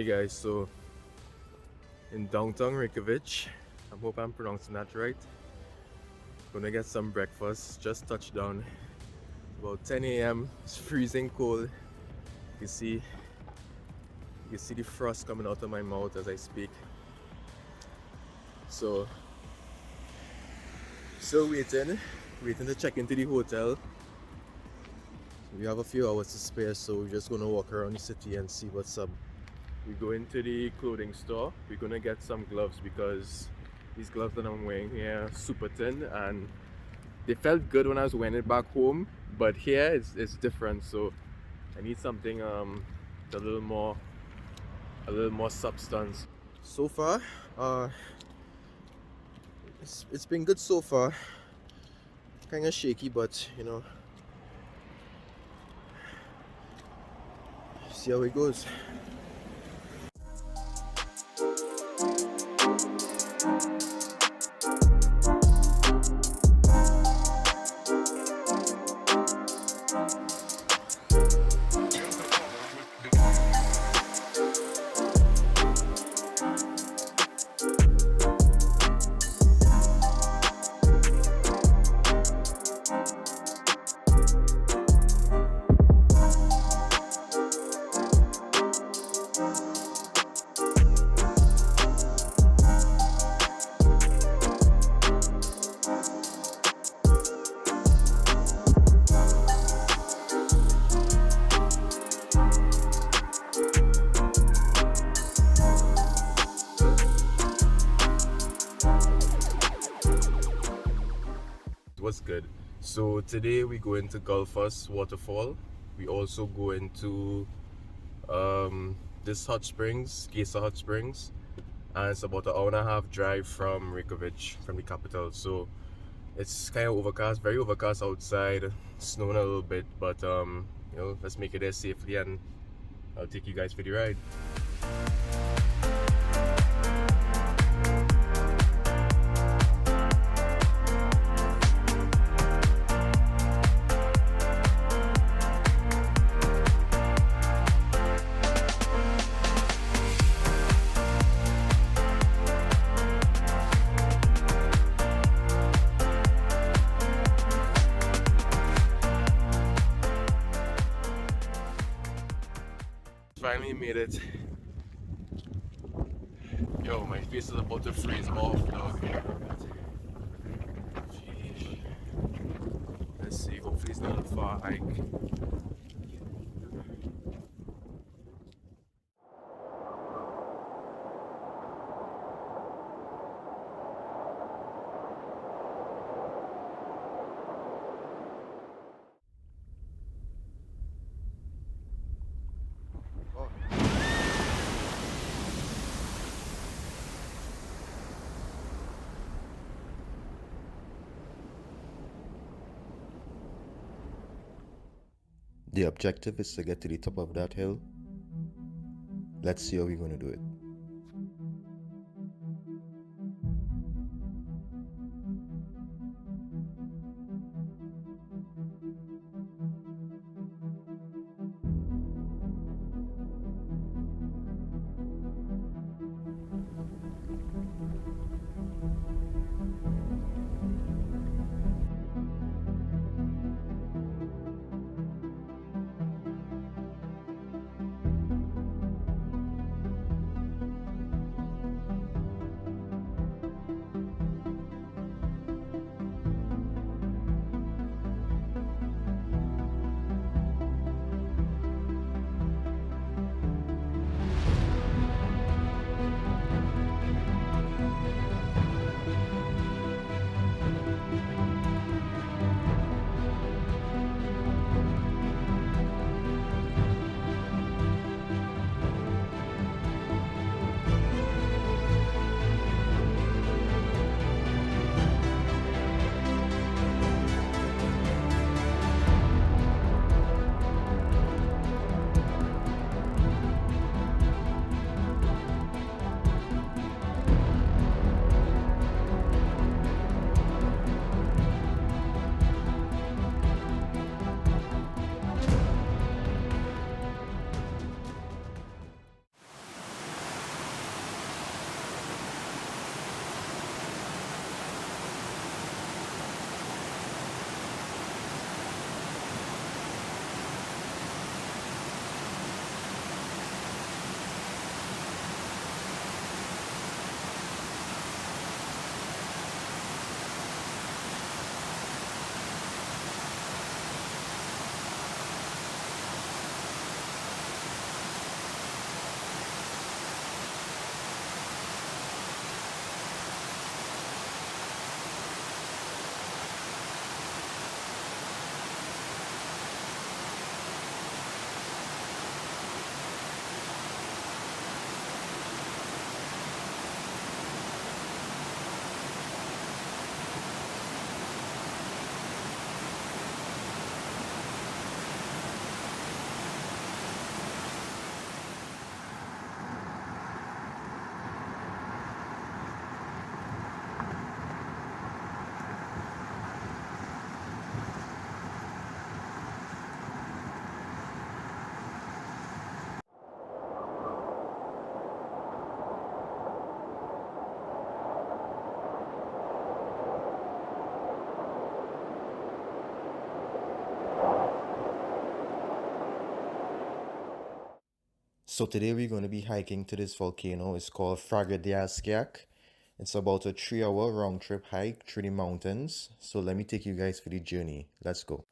guys, so in downtown Reykjavik, I hope I'm pronouncing that right. Gonna get some breakfast, just touched down. About 10 a.m. It's freezing cold. You can see the frost coming out of my mouth as I speak. So still waiting to check into the hotel. We have a few hours to spare, so we're just gonna walk around the city and see what's up. We go into the clothing store. We're gonna get some gloves because these gloves that I'm wearing here are super thin and they felt good when I was wearing it back home, but here it's different. So I need something with a little more substance. So far, it's been good so far. Kind of shaky, but see how it goes. What's good? So today we go into Gulfos waterfall. We also go into this hot springs, Geyser Hot Springs, and it's about an hour and a half drive from Reykjavik, from the capital. So it's kind of overcast, very overcast outside, snowing a little bit, but let's make it there safely and I'll take you guys for the ride. Finally made it. Yo, my face is about to freeze off, dog. Jeez. Let's see, hopefully it's not a far hike. The objective is to get to the top of that hill. Let's see how we're going to do it. So today we're going to be hiking to this volcano. It's called Fragă de Askiac. It's about a 3-hour round trip hike through the mountains. So let me take you guys for the journey. Let's go.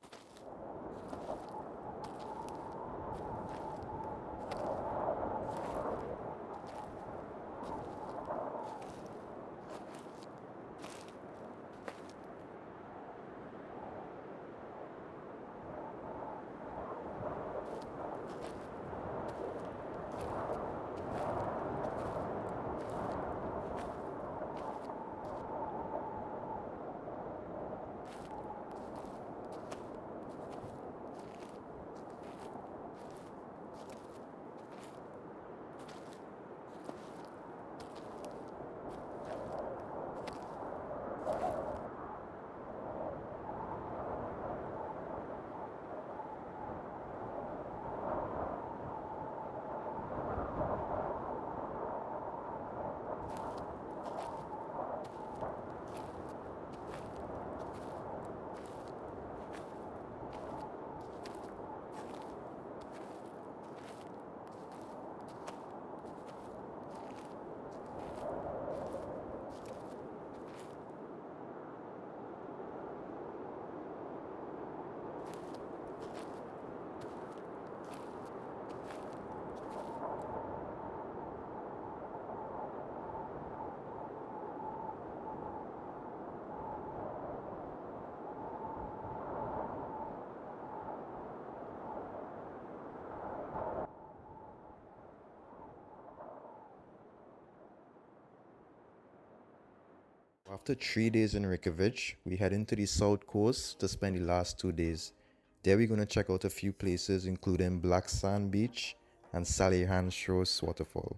After 3 days in Reykjavik, we head into the south coast to spend the last 2 days. There we're going to check out a few places including Black Sand Beach and Salihanshros Waterfall.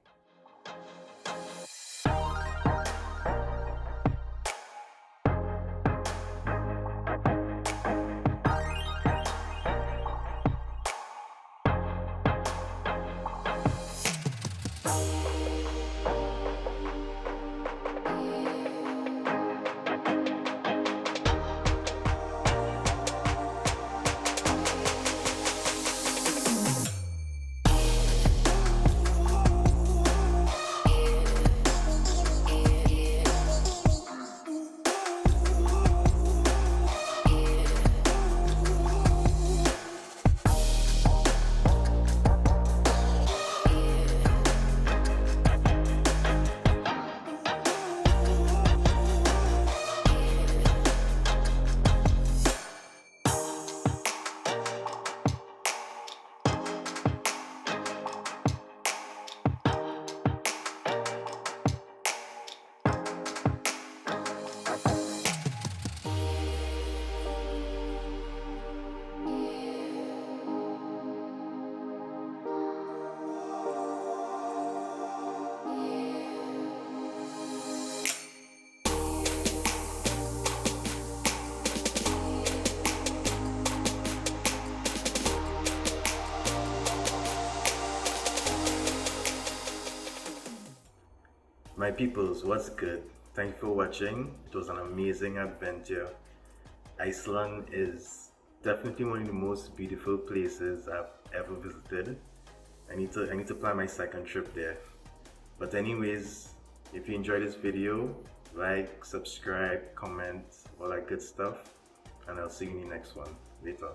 My peoples, what's good? Thanks for watching. It was an amazing adventure. Iceland is definitely one of the most beautiful places I've ever visited. I need to plan my second trip there. But anyways, if you enjoyed this video, like, subscribe, comment, all that good stuff, and I'll see you in the next one. Later.